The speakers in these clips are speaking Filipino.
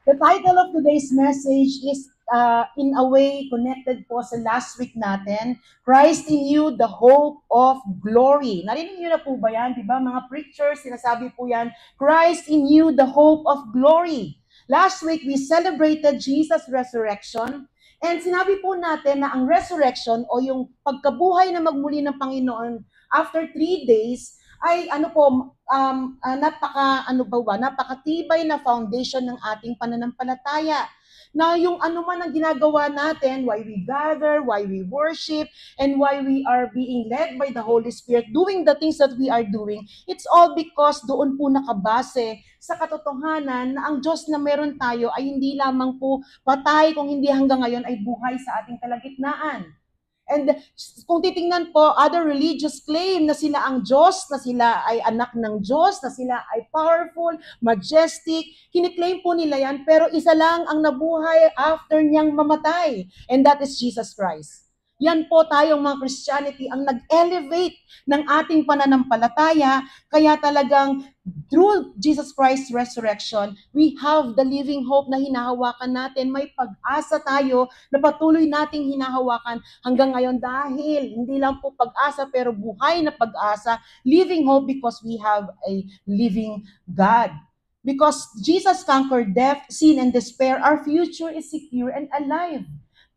The title of today's message is in a way connected po sa last week natin, Christ in You, the Hope of Glory. Narinig niyo na po ba yan? Diba mga preachers, sinasabi po yan, Christ in You, the Hope of Glory. Last week, we celebrated Jesus' resurrection. And sinabi po natin na ang resurrection o yung pagkabuhay na magmuli ng Panginoon after 3 days ay napakatibay na foundation ng ating pananampalataya. Na yung ano man ang ginagawa natin, why we gather, why we worship, and why we are being led by the Holy Spirit, doing the things that we are doing, it's all because doon po nakabase sa katotohanan na ang Diyos na meron tayo ay hindi lamang po patay, kung hindi hanggang ngayon ay buhay sa ating kalagitnaan. And kung titingnan po, other religious claim na sila ang Diyos, na sila ay anak ng Diyos, na sila ay powerful, majestic. Kiniklaim po nila yan, pero isa lang ang nabuhay after niyang mamatay. And that is Jesus Christ. Yan po tayong mga Christianity ang nag-elevate ng ating pananampalataya, kaya talagang through Jesus Christ's resurrection, we have the living hope na hinahawakan natin. May pag-asa tayo na patuloy nating hinahawakan hanggang ngayon dahil hindi lang po pag-asa pero buhay na pag-asa, living hope because we have a living God. Because Jesus conquered death, sin, and despair, our future is secure and alive.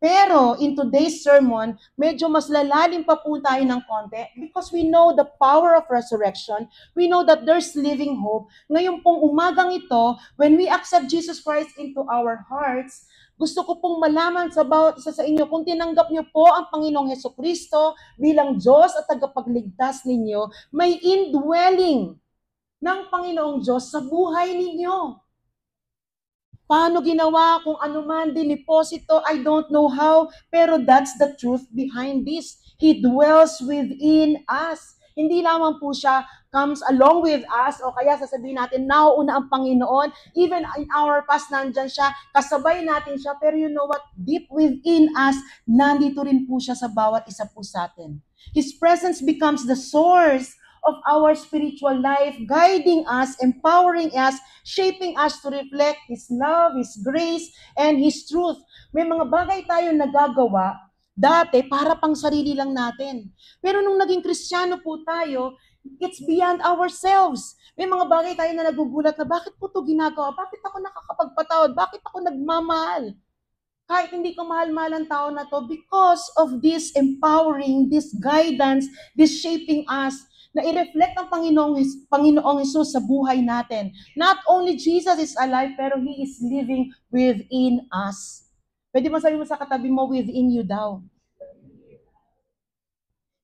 Pero in today's sermon, medyo mas lalalim pa po tayo ng konti because we know the power of resurrection. We know that there's living hope. Ngayon pong umagang ito, when we accept Jesus Christ into our hearts, gusto ko pong malaman sa bawat isa sa inyo, kung tinanggap niyo po ang Panginoong Hesukristo bilang Diyos at tagapagligtas ninyo, may indwelling ng Panginoong Diyos sa buhay ninyo. Paano ginawa, kung ano man diniposito, I don't know how, pero that's the truth behind this. He dwells within us. Hindi lamang po siya comes along with us, o kaya sasabihin natin, nauuna ang Panginoon, even in our past, nandyan siya, kasabay natin siya, pero you know what, deep within us, nandito rin po siya sa bawat isa po sa atin. His presence becomes the source of our spiritual life, guiding us, empowering us, shaping us to reflect His love, His grace, and His truth. May mga bagay tayo nagagawa dati para pang sarili lang natin. Pero nung naging Kristiyano po tayo, it's beyond ourselves. May mga bagay tayo na nagugulat na bakit po ito ginagawa? Bakit ako nakakapagpatawad? Bakit ako nagmamahal? Kahit hindi ko mahal-mahal ang tao na to, because of this empowering, this guidance, this shaping us, na i-reflect ang Panginoong Jesus sa buhay natin. Not only Jesus is alive, pero He is living within us. Pwede mo sabihin mo sa katabi mo, within you daw.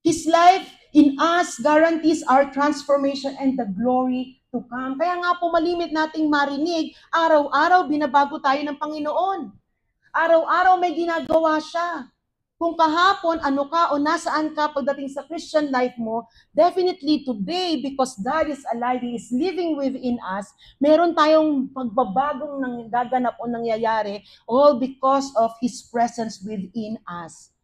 His life in us guarantees our transformation and the glory to come. Kaya nga po malimit nating marinig, araw-araw binabago tayo ng Panginoon. Araw-araw may ginagawa siya. Kung kahapon, ano ka o nasaan ka pagdating sa Christian life mo, definitely today, because God is alive, He is living within us, meron tayong pagbabagong gaganap o nangyayari, all because of His presence within us.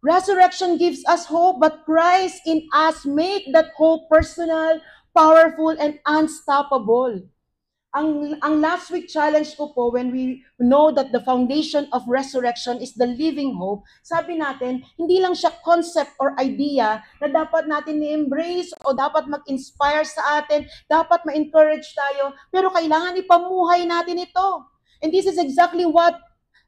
Resurrection gives us hope, but Christ in us make that hope personal, powerful, and unstoppable. Ang last week challenge ko po, when we know that the foundation of resurrection is the living hope, sabi natin, hindi lang siya concept or idea na dapat natin i-embrace o dapat mag-inspire sa atin, dapat ma-encourage tayo, pero kailangan ipamuhay natin ito. And this is exactly what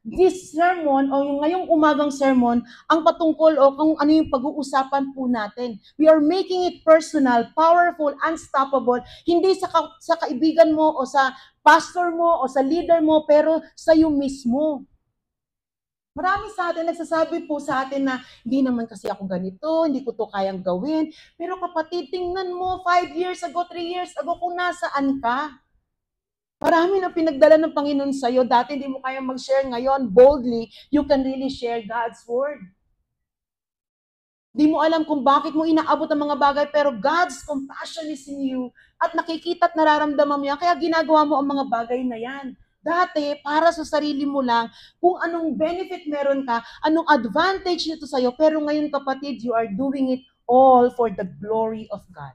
this sermon o yung ngayong umagang sermon ang patungkol o kung ano yung pag-uusapan po natin. We are making it personal, powerful, unstoppable, hindi sa kaibigan mo o sa pastor mo o sa leader mo, pero sa iyo mismo. Marami sa atin nagsasabi po sa atin na hindi naman kasi ako ganito, hindi ko to kayang gawin. Pero kapatid, tingnan mo 5 years ago, 3 years ago kung nasaan ka. Marami na pinagdala ng Panginoon sa'yo. Dati hindi mo kaya mag-share, ngayon boldly, you can really share God's Word. Di mo alam kung bakit mo inaabot ang mga bagay, pero God's compassion is in you at nakikita at nararamdaman mo yan, kaya ginagawa mo ang mga bagay na yan. Dati, para sa sarili mo lang, kung anong benefit meron ka, anong advantage nito sa'yo, pero ngayon kapatid, you are doing it all for the glory of God.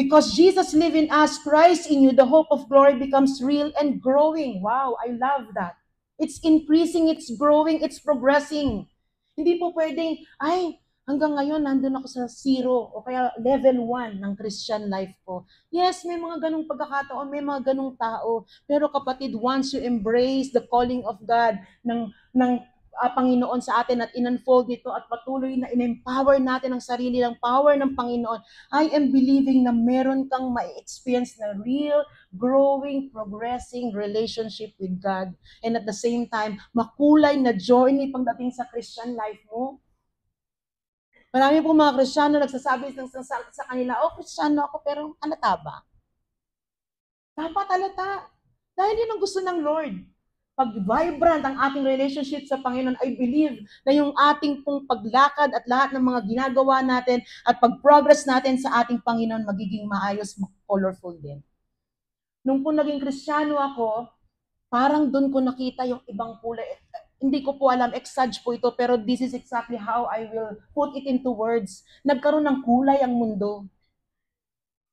Because Jesus lives in us, Christ in you, the hope of glory becomes real and growing. Wow, I love that. It's increasing, it's growing, it's progressing. Hindi po pwedeng, ay, hanggang ngayon nandun ako sa 0 o kaya level 1 ng Christian life ko. Yes, may mga ganung pagkakataon, may mga ganung tao. Pero kapatid, once you embrace the calling of God ng Panginoon sa atin at in-unfold nito at patuloy na in-empower natin ang sarili ng power ng Panginoon, I am believing na meron kang ma-experience na real, growing, progressing relationship with God. And at the same time, makulay na journey pagdating sa Christian life mo. Marami pong mga Kristiyano nagsasabi sa kanila, oh, Kristiyano ako, pero halata ba? Dapat halata. Dahil yun ang gusto ng Lord. Pag vibrant ang ating relationship sa Panginoon, I believe na yung ating pong paglakad at lahat ng mga ginagawa natin at pag-progress natin sa ating Panginoon magiging maayos, colorful din. Nung po naging Kristiyano ako, parang doon ko nakita yung ibang kulay. Hindi ko po alam, exage po ito, pero this is exactly how I will put it into words. Nagkaroon ng kulay ang mundo.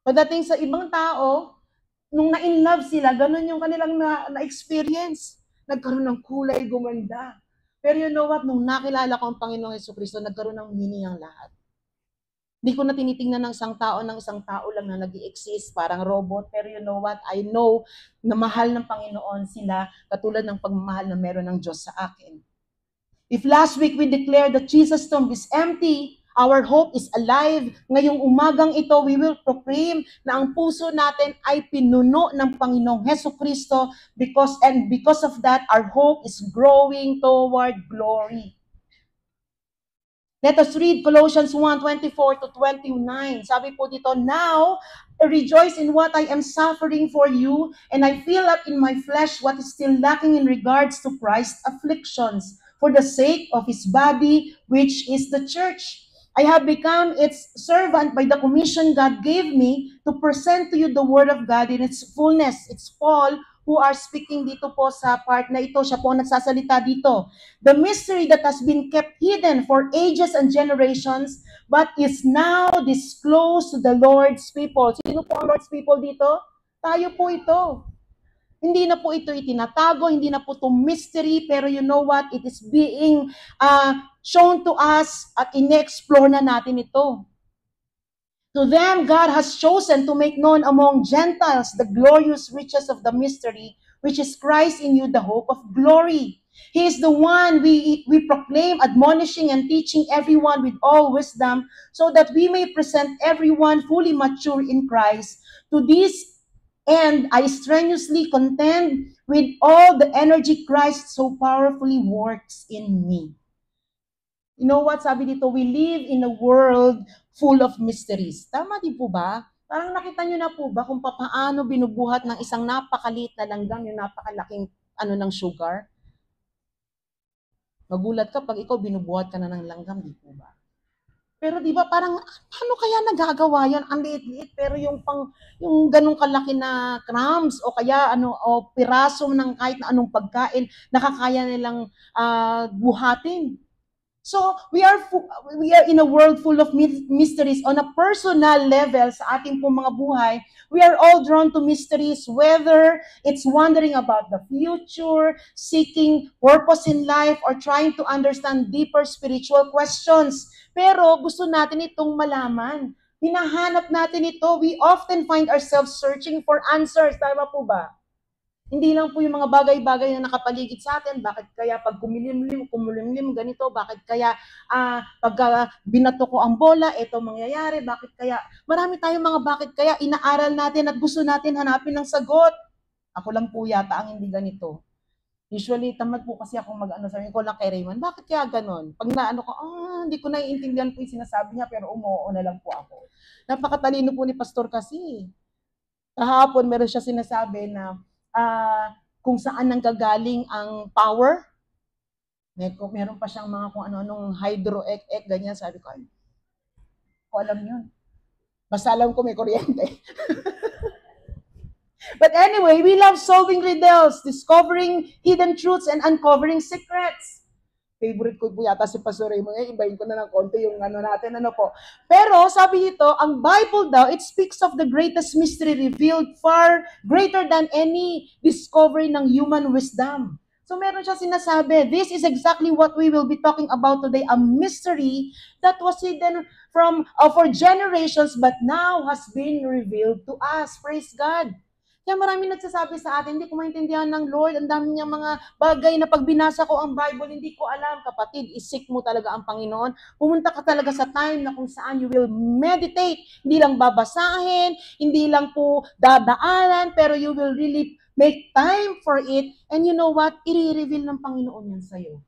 Pagdating sa ibang tao, nung na-in love sila, ganun yung kanilang na-experience. Nagkaroon ng kulay, gumanda. Pero you know what? Nung nakilala ko ang Panginoong Jesucristo, nagkaroon ng meaning ang lahat. Hindi ko na tinitingnan ng isang tao lang na nag-i-exist, parang robot. Pero you know what? I know na mahal ng Panginoon sila, katulad ng pagmamahal na meron ng Diyos sa akin. If last week we declared that Jesus' tomb is empty, our hope is alive. Ngayong umagang ito, we will proclaim na ang puso natin ay pinuno ng Panginoong Jesucristo because of that, our hope is growing toward glory. Let us read Colossians 1:24 to 29. Sabi po dito, now, I rejoice in what I am suffering for you, and I fill up in my flesh what is still lacking in regards to Christ's afflictions, for the sake of his body, which is the church. I have become its servant by the commission God gave me to present to you the word of God in its fullness. It's Paul who are speaking dito po sa part na ito. Siya po nagsasalita dito. The mystery that has been kept hidden for ages and generations, but is now disclosed to the Lord's people. Sino po ang Lord's people dito? Tayo po ito. Hindi na po ito itinatago, hindi na po ito mystery, pero you know what? It is being shown to us at in-explore na natin ito. To them, God has chosen to make known among Gentiles the glorious riches of the mystery, which is Christ in you, the hope of glory. He is the one we proclaim, admonishing and teaching everyone with all wisdom, so that we may present everyone fully mature in Christ. To this and I strenuously contend with all the energy Christ so powerfully works in me. You know what? Sabi dito, we live in a world full of mysteries. Tama din po ba? Parang nakita nyo na po ba kung paano binubuhat ng isang napakaliit na langgam yung napakalaking ng sugar? Magulat ka pag ikaw binubuhat ka na ng langgam, di po ba? Pero di ba parang paano kaya nagagawa 'yon? Ang liit-liit pero yung ganung kalaki na crumbs o kaya o piraso ng kahit na anong pagkain nakakaya nilang buhatin. So, we are in a world full of mysteries on a personal level sa ating pong mga buhay. We are all drawn to mysteries, whether it's wondering about the future, seeking purpose in life, or trying to understand deeper spiritual questions. Pero gusto natin itong malaman. Hinahanap natin ito. We often find ourselves searching for answers. Tama po ba? Hindi lang po yung mga bagay-bagay na nakapaligid sa atin. Bakit kaya pag kumulimlim, ganito? Bakit kaya pag binato ko ang bola, ito mangyayari? Bakit kaya? Marami tayong mga bakit kaya inaaral natin at gusto natin hanapin ng sagot. Ako lang po yata ang hindi ganito. Usually, tamad po kasi ako sabi ko lang kay Raymond, bakit kaya ganon? Pag naano ko, hindi ko naiintindihan po yung sinasabi niya, pero umuo na lang po ako. Napakatalino po ni Pastor kasi. Kahapon, meron siya sinasabi na, kung saan nanggagaling ang power. Meron pa siyang mga kung ano-anong hydro-ek-ek, ganyan. Sabi ko, ko alam yun. Basta alam ko may kuryente. But anyway, we love solving riddles, discovering hidden truths, and uncovering secrets. Favorite ko po yata si Pastor Raymond. Ibahin ko na ng konti yung ano natin, ano po. Pero sabi dito, ang Bible daw, it speaks of the greatest mystery revealed far greater than any discovery ng human wisdom. So meron siya sinasabi, this is exactly what we will be talking about today, a mystery that was hidden from for generations but now has been revealed to us. Praise God. Kaya maraming nagsasabi sa atin, hindi ko maintindihan ng Lord, ang dami niyang mga bagay na pag binasa ko ang Bible, hindi ko alam. Kapatid, isik mo talaga ang Panginoon. Pumunta ka talaga sa time na kung saan you will meditate. Hindi lang babasahin, hindi lang po dadaanan, pero you will really make time for it. And you know what? I-reveal ng Panginoon yan sa'yo.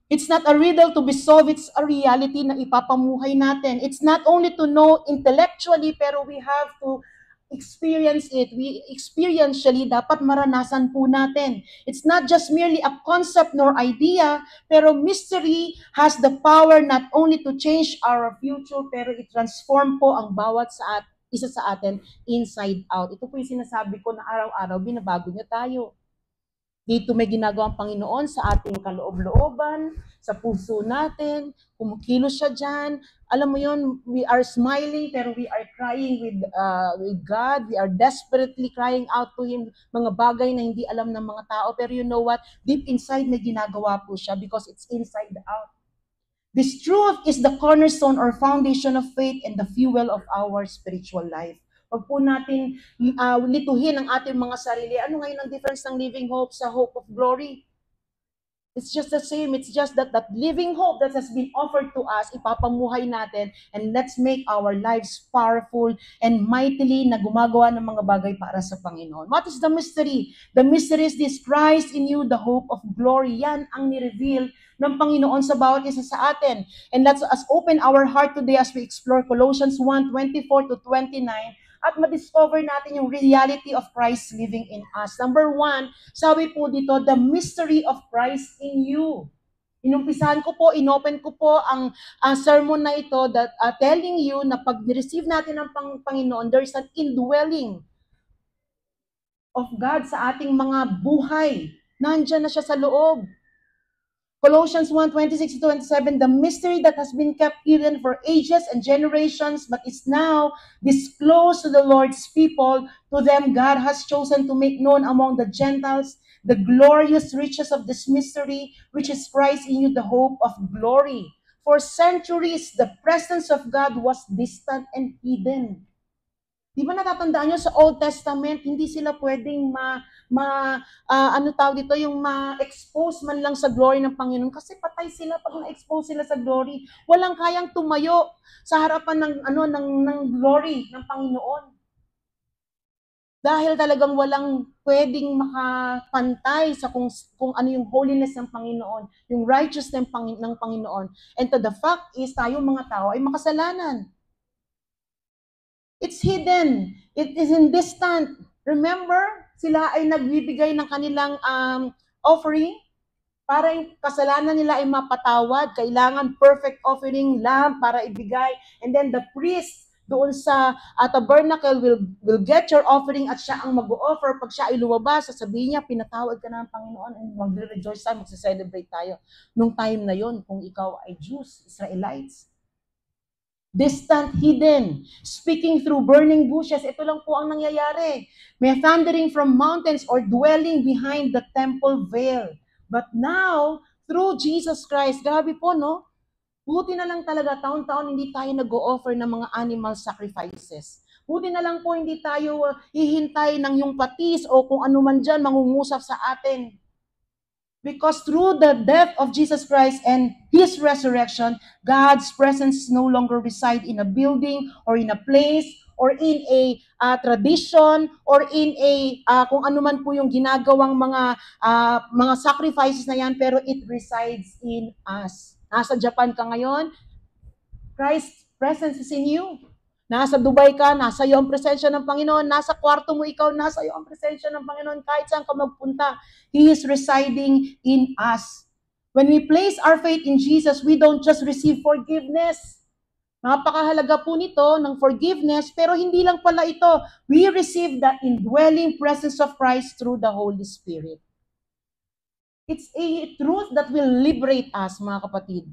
It's not a riddle to be solved, it's a reality na ipapamuhay natin. It's not only to know intellectually, pero we have to experience it. We experientially dapat maranasan po natin. It's not just merely a concept nor idea, pero mystery has the power not only to change our future, pero i-transform po ang bawat isa sa atin inside out. Ito po yung sinasabi ko na araw-araw, binabago niya tayo. Dito may ginagawang Panginoon sa ating kaloob-looban, sa puso natin, kumukilos siya dyan. Alam mo yon, we are smiling pero we are crying with God. We are desperately crying out to Him, mga bagay na hindi alam ng mga tao. Pero you know what? Deep inside may ginagawa po siya because it's inside out. This truth is the cornerstone or foundation of faith and the fuel of our spiritual life. Huwag po natin lituhin ang ating mga sarili. Ano ngayon ang difference ng living hope sa hope of glory? It's just the same. It's just that living hope that has been offered to us, ipapamuhay natin, and let's make our lives powerful and mightily na gumagawa ng mga bagay para sa Panginoon. What is the mystery? The mystery is this: Christ in you, the hope of glory. Yan ang ni-reveal ng Panginoon sa bawat isa sa atin. And let's us open our heart today as we explore Colossians 1:24 to 29 at ma-discover natin yung reality of Christ living in us. Number 1, sabi po dito, the mystery of Christ in you. Inumpisahan ko po, inopen ko po ang sermon na ito that telling you na pag receive natin ng Panginoon, there is an indwelling of God sa ating mga buhay. Nandiyan na siya sa loob. Colossians 1:26-27, the mystery that has been kept hidden for ages and generations, but is now disclosed to the Lord's people. To them, God has chosen to make known among the Gentiles the glorious riches of this mystery, which is Christ in you, the hope of glory. For centuries, the presence of God was distant and hidden. Di ba natatandaan nyo sa Old Testament, hindi sila pwedeng ano tawag dito, yung ma-expose man lang sa glory ng Panginoon kasi patay sila pag na-expose sila sa glory. Walang kayang tumayo sa harapan ng glory ng Panginoon. Dahil talagang walang pwedeng makapantay sa kung ano yung holiness ng Panginoon, yung righteousness ng Panginoon. And the fact is, tayo mga tao ay makasalanan. It's hidden. It isn't distant. Remember, sila ay nagbibigay ng kanilang offering para yung kasalanan nila ay mapatawad. Kailangan perfect offering lamb para ibigay. And then the priest doon sa tabernacle will get your offering at siya ang mag-o-offer. Pag siya ay lumabas, sasabihin niya, pinatawad ka na ng Panginoon and magre-rejoice tayo, magse-celebrate tayo. Nung time na yon, kung ikaw ay Jews, Israelites. Distant, hidden, speaking through burning bushes. Ito lang po ang nangyayari. May thundering from mountains or dwelling behind the temple veil. But now, through Jesus Christ, grabe po, no? Buti na lang talaga, taon-taon hindi tayo nag-o-offer ng mga animal sacrifices. Buti na lang po hindi tayo hihintay ng yung patis o kung ano man dyan mangungusap sa atin. Because through the death of Jesus Christ and His resurrection, God's presence no longer reside in a building or in a place or in a tradition or in a kung ano man po yung ginagawang mga sacrifices na yan, pero it resides in us. Nasa Japan ka ngayon, Christ's presence is in you. Nasa Dubai ka, nasa iyo ang presensya ng Panginoon. Nasa kwarto mo ikaw, nasa iyo ang presensya ng Panginoon. Kahit saan ka magpunta, He is residing in us. When we place our faith in Jesus, we don't just receive forgiveness. Napakahalaga po nito ng forgiveness, pero hindi lang pala ito. We receive the indwelling presence of Christ through the Holy Spirit. It's a truth that will liberate us, mga kapatid.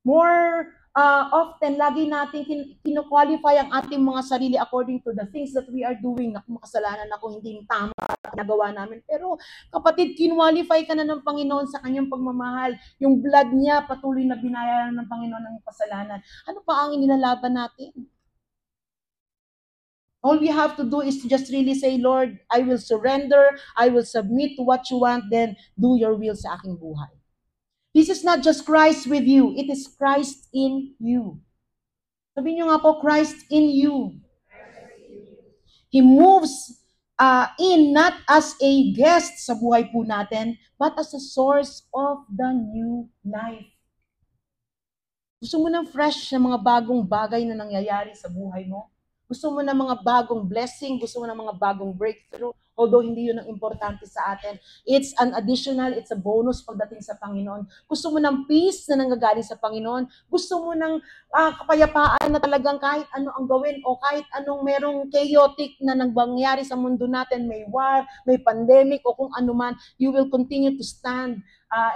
More often, lagi natin kino-qualify ang ating mga sarili according to the things that we are doing. Naku, makasalanan ako, hindi tama ginagawa namin. Pero kapatid, kinwalify ka na ng Panginoon sa kanyang pagmamahal. Yung blood niya, patuloy na binayaran ng Panginoon ng kasalanan. Ano pa ang inilalaban natin? All we have to do is to just really say, Lord, I will surrender, I will submit to what you want, then do your will sa aking buhay. This is not just Christ with you, it is Christ in you. Sabihin nyo nga po, Christ in you. He moves in not as a guest sa buhay po natin, but as a source of the new life. Gusto mo ng fresh na mga bagong bagay na nangyayari sa buhay mo? Gusto mo ng mga bagong blessing, gusto mo ng mga bagong breakthrough, although hindi yun ang importante sa atin. It's an additional, it's a bonus pagdating sa Panginoon. Gusto mo ng peace na nanggagaling sa Panginoon. Gusto mo ng kapayapaan na talagang kahit ano ang gawin o kahit anong merong chaotic na nangyayari sa mundo natin, may war, may pandemic o kung ano man, you will continue to stand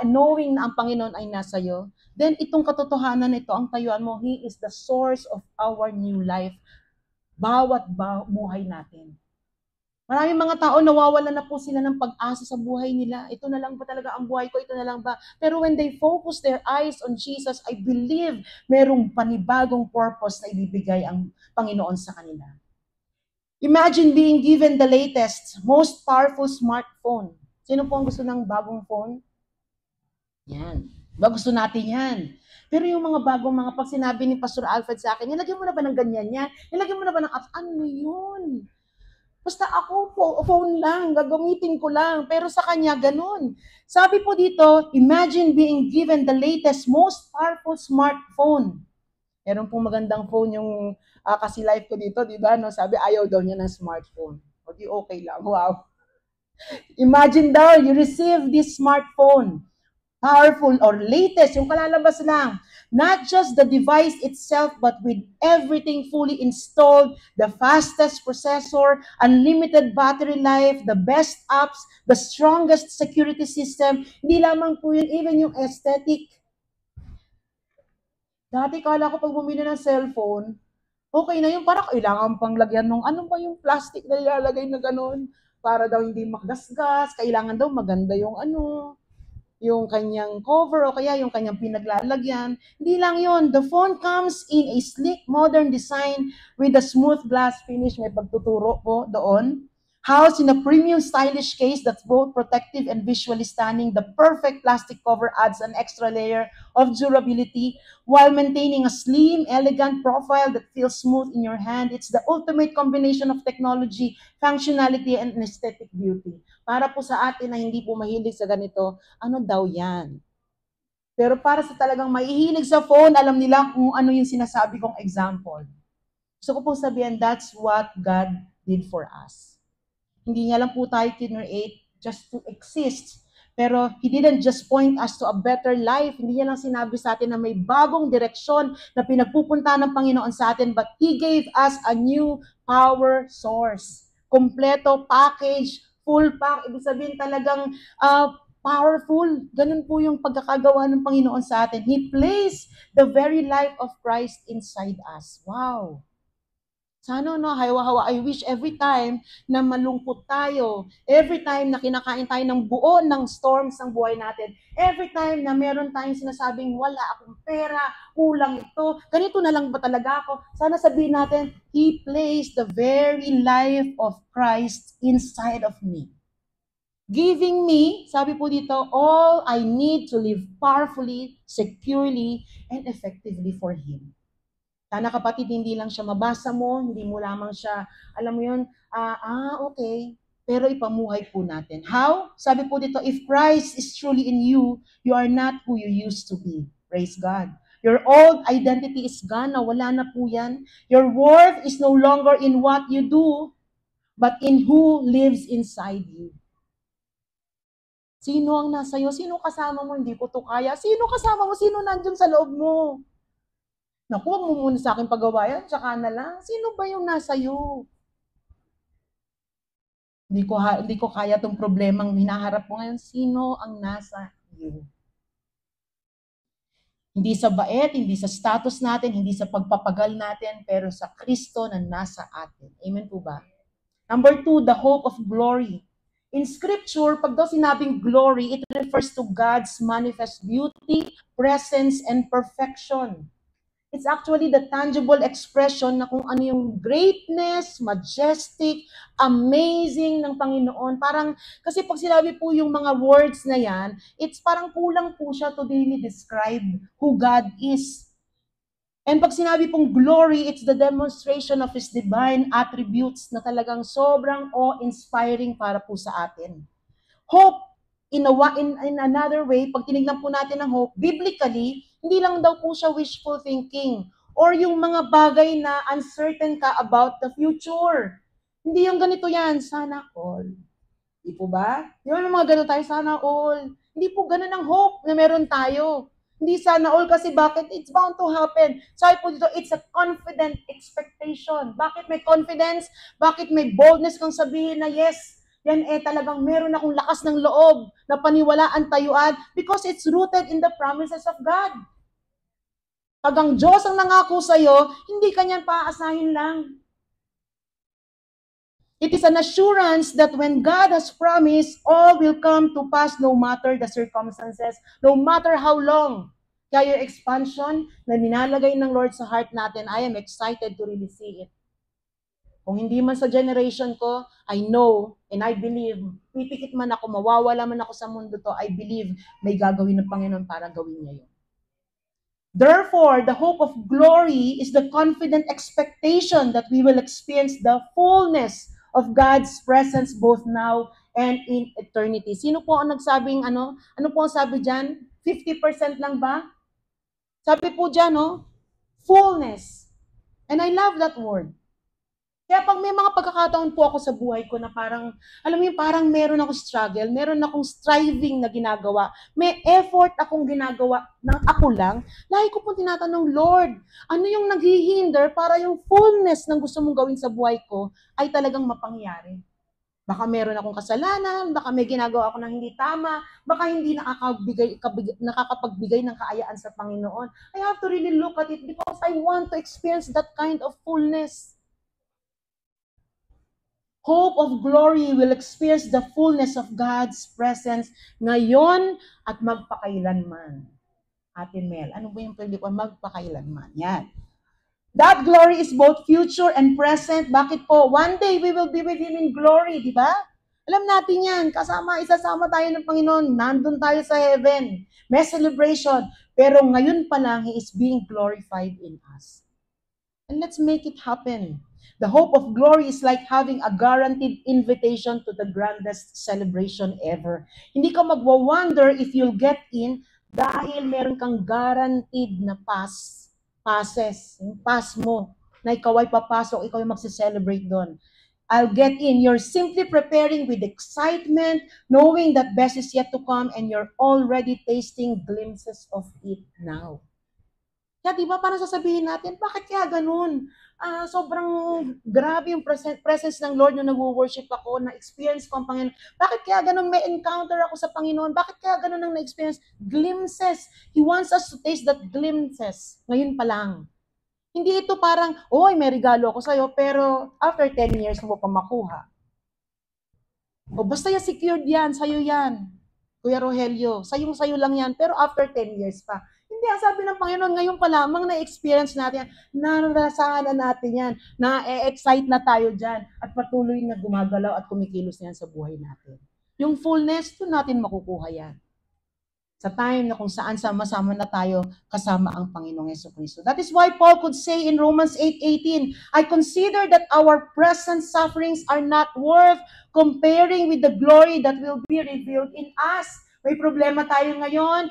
knowing na ang Panginoon ay nasa iyo. Then itong katotohanan nito, ang tayuan mo, He is the source of our new life. Bawat buhay natin. Maraming mga tao nawawalan na po sila ng pag-asa sa buhay nila. Ito na lang ba talaga ang buhay ko? Ito na lang ba? Pero when they focus their eyes on Jesus, I believe merong panibagong purpose na ibibigay ang Panginoon sa kanila. Imagine being given the latest, most powerful smartphone. Sino po ang gusto ng bagong phone? Yan. Ba gusto natin yan. Pero yung mga bagong mga pag sinabi ni Pastor Alfred sa akin, nilagyan mo na ba ng ganyan yan? Nilagyan mo na ba ng apps? Ano yun? Basta ako, phone lang, gagamitin ko lang. Pero sa kanya, ganun. Sabi po dito, imagine being given the latest, most powerful smartphone. Meron pong magandang phone yung kasi live ko dito, di ba? No? Sabi, ayaw daw niya ng smartphone. O di okay lang, wow. Imagine daw, you receive this smartphone. Powerful or latest, yung kalalabas lang. Not just the device itself, but with everything fully installed, the fastest processor, unlimited battery life, the best apps, the strongest security system. Hindi lamang po yun, even yung aesthetic. Dati kala ko pag bumili ng cellphone, okay na yun, parang kailangan pang lagyan nung ano ba yung plastic na ilalagay na gano'n para daw hindi makgasgas, kailangan daw maganda yung ano, yung kanyang cover o kaya yung kanyang pinaglalagyan. Hindi lang yon. The phone comes in a sleek, modern design with a smooth glass finish. May pagtuturo po doon. Housed in a premium stylish case that's both protective and visually stunning, the perfect plastic cover adds an extra layer of durability while maintaining a slim, elegant profile that feels smooth in your hand. It's the ultimate combination of technology, functionality, and aesthetic beauty. Para po sa atin na hindi po mahilig sa ganito, ano daw yan? Pero para sa talagang mahihilig sa phone, alam nila kung ano yung sinasabi kong example. Gusto ko po sabihin, that's what God did for us. Hindi niya lang po tayo kinreate just to exist. Pero He didn't just point us to a better life. Hindi niya lang sinabi sa atin na may bagong direksyon na pinagpupunta ng Panginoon sa atin, but He gave us a new power source. Kompleto, package, full pack. Ibig sabihin talagang powerful. Ganun po yung pagkakagawa ng Panginoon sa atin. He placed the very life of Christ inside us. Wow! Sana no, hawa-hawa, I wish every time na malungkot tayo, every time na kinakain tayo ng buo ng storms ng buhay natin, every time na meron tayong sinasabing wala akong pera, kulang ito, ganito na lang ba talaga ako? Sana sabihin natin, He placed the very life of Christ inside of me. Giving me, sabi po dito, all I need to live powerfully, securely, and effectively for Him. Sana kapatid, hindi lang siya mabasa mo, hindi mo lamang siya, alam mo yun, okay, pero ipamuhay po natin. How? Sabi po dito, if Christ is truly in you, you are not who you used to be. Praise God. Your old identity is gone, wala na po yan. Your worth is no longer in what you do, but in who lives inside you. Sino ang nasa iyo? Sino kasama mo? Hindi ko to kaya. Sino kasama mo? Sino nandun sa loob mo? Naku, huwag mo muna sa akin pagawayan, tsaka na lang. Sino ba yung nasa iyo? Hindi ko kaya tong problemang hinaharap ko ngayon. Sino ang nasa iyo? Hindi sa bait, hindi sa status natin, hindi sa pagpapagal natin, pero sa Kristo na nasa atin. Amen po ba? Number 2, the hope of glory. In Scripture, pag daw sinabing glory, it refers to God's manifest beauty, presence, and perfection. It's actually the tangible expression na kung ano yung greatness, majestic, amazing ng Panginoon. Parang, kasi pag sinabi po yung mga words na yan, it's parang kulang po siya to really describe who God is. And pag sinabi pong glory, it's the demonstration of His divine attributes na talagang sobrang awe-inspiring para po sa atin. Hope, in another way, pag tinignan po natin ang hope, biblically, hindi lang daw po siya wishful thinking or yung mga bagay na uncertain ka about the future. Hindi yung ganito yan, sana all. Di po ba? Di ba mga ganito tayo, sana all. Hindi po ganun ang hope na meron tayo. Hindi sana all kasi bakit? It's bound to happen. Sabi po dito, it's a confident expectation. Bakit may confidence? Bakit may boldness kang sabihin na yes, yan talagang meron akong lakas ng loob na paniwalaan tayuan because it's rooted in the promises of God. Pag ang Diyos ang nangako sa'yo, hindi kanyan paaasahin lang. It is an assurance that when God has promised, all will come to pass no matter the circumstances, no matter how long. Kaya yung expansion na ninalagay ng Lord sa heart natin, I am excited to really see it. Kung hindi man sa generation ko, I know and I believe, pipikit man ako, mawawala man ako sa mundo to, I believe may gagawin ng Panginoon para gawin niya yun. Therefore, the hope of glory is the confident expectation that we will experience the fullness of God's presence both now and in eternity. Sino po ang nagsabing ano? Ano po ang sabi dyan? 50% lang ba? Sabi po dyan, no? Fullness. And I love that word. Kaya pag may mga pagkakataon po ako sa buhay ko na parang, alam mo yung parang meron akong struggle, meron akong striving na ginagawa, may effort akong ginagawa ng ako lang, lagi ko po tinatanong, Lord, ano yung naghihinder para yung fullness ng gusto mong gawin sa buhay ko ay talagang mapangyari? Baka meron akong kasalanan, baka may ginagawa ako na hindi tama, baka hindi nakakapagbigay ng kaayaan sa Panginoon. I have to really look at it because I want to experience that kind of fullness. Hope of glory will experience the fullness of God's presence ngayon at magpakailanman. Ate Mel, ano ba yung pwede ko? Magpakailanman. Yan. That glory is both future and present. Bakit po? One day we will be with Him in glory, di ba? Alam natin yan. Isasama tayo ng Panginoon. Nandun tayo sa heaven. May celebration. Pero ngayon pa lang, He is being glorified in us. And let's make it happen. The hope of glory is like having a guaranteed invitation to the grandest celebration ever. Hindi ka magwa-wonder if you'll get in dahil meron kang guaranteed na passes. Yung pass mo na ikaw ay papasok, ikaw ay magse-celebrate doon. I'll get in. You're simply preparing with excitement, knowing that best is yet to come and you're already tasting glimpses of it now. Kaya diba parang sasabihin natin, bakit kaya ganun? Sobrang grabe yung presence ng Lord nung nag-worship ako, na-experience ko ang Panginoon. Bakit kaya ganun may encounter ako sa Panginoon? Bakit kaya ganun ang na-experience? Glimpses. He wants us to taste that glimpses. Ngayon pa lang. Hindi ito parang, oy, may regalo ako sa'yo, pero after 10 years mo pa makuha. O basta yan, secured yan, sa'yo yan. Kuya Rogelio, sayo lang yan, pero after 10 years pa. Hindi, ang sabi ng Panginoon, ngayon pa lamang na-experience natin yan, narasahan na natin yan, na-excite na tayo dyan, at patuloy na gumagalaw at kumikilos na yan sa buhay natin. Yung fullness, doon natin makukuha yan. Sa time na kung saan sama-sama na tayo kasama ang Panginoong Jesucristo. That is why Paul could say in Romans 8:18, I consider that our present sufferings are not worth comparing with the glory that will be revealed in us. May problema tayo ngayon,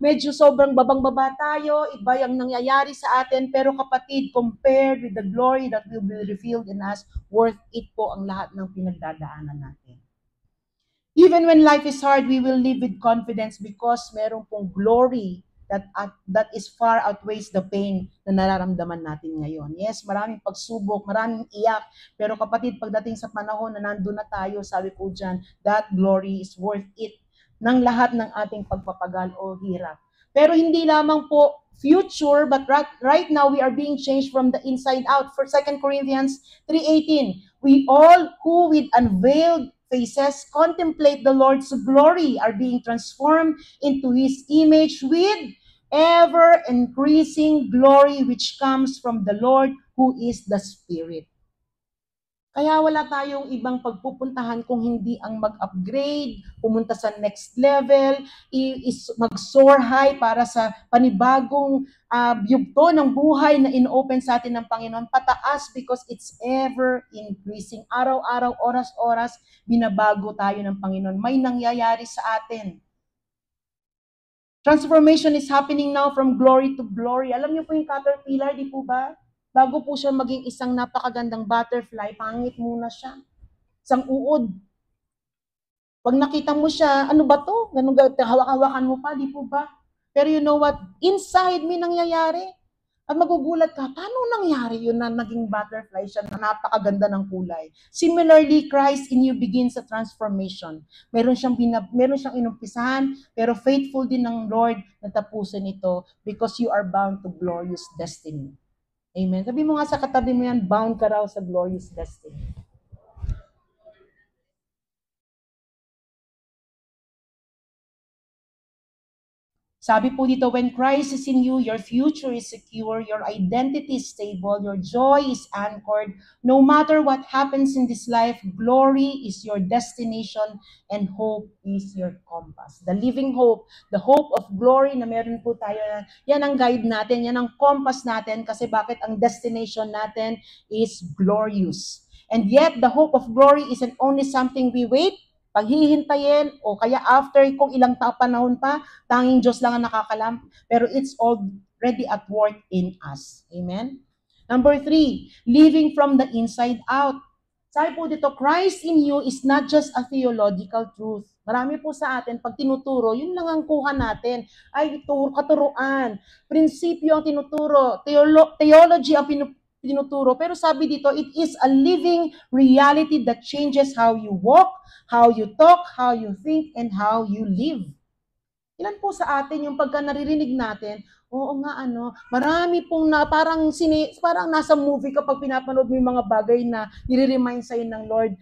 medyo sobrang babang-baba tayo, iba yung nangyayari sa atin, pero kapatid, compared with the glory that will be revealed in us, worth it po ang lahat ng pinagdadaanan natin. Even when life is hard, we will live with confidence because meron pong glory that is far outweighs the pain na nararamdaman natin ngayon. Yes, maraming pagsubok, maraming iyak, pero kapatid, pagdating sa panahon na nandun na tayo, sabi ko dyan, that glory is worth it ng lahat ng ating pagpapagal o hirap. Pero hindi lamang po future, but right now we are being changed from the inside out. For 2 Corinthians 3:18, we all who with unveiled faces contemplate the Lord's glory are being transformed into His image with ever-increasing glory which comes from the Lord who is the Spirit. Kaya wala tayong ibang pagpupuntahan kung hindi ang mag-upgrade, pumunta sa next level, mag-soar high para sa panibagong yugto ng buhay na in-open sa atin ng Panginoon, pataas because it's ever increasing. Araw-araw, oras-oras, binabago tayo ng Panginoon. May nangyayari sa atin. Transformation is happening now from glory to glory. Alam niyo po yung caterpillar, di po ba? Bago po siya maging isang napakagandang butterfly, pangit muna siya. Isang uod. Pag nakita mo siya, ano ba to? Ganun, hawak-hawakan mo pa, di po ba? Pero you know what? Inside may nangyayari. At magugulat ka, paano nangyari yun na naging butterfly siya na napakaganda ng kulay? Similarly, Christ in you begins a transformation. Meron siyang inumpisahan, pero faithful din ng Lord na tapusin ito because you are bound to glorious destiny. Amen. Sabi mo nga sa katabi mo yan, bound ka raw sa glorious destiny. Sabi po dito, when Christ is in you, your future is secure, your identity is stable, your joy is anchored. No matter what happens in this life, glory is your destination and hope is your compass. The living hope, the hope of glory na meron po tayo, yan ang guide natin, yan ang compass natin kasi bakit ang destination natin is glorious. And yet, the hope of glory isn't only something we wait, paghihintayin, o kaya after kung ilang panahon pa, tanging Diyos lang ang nakakalam, pero it's already at work in us. Amen? Number 3, living from the inside out. Sabi po dito, Christ in you is not just a theological truth. Marami po sa atin, pag tinuturo, yun lang ang kuha natin. Ay, katuruan, prinsipyo ang tinuturo, theology ang tinuturo. Pero sabi dito, it is a living reality that changes how you walk, how you talk, how you think, and how you live. Ilan po sa atin yung pagka naririnig natin, oo nga marami pong parang nasa movie kapag pinapanood mo yung mga bagay na nire-remind sa'yo ng Lord,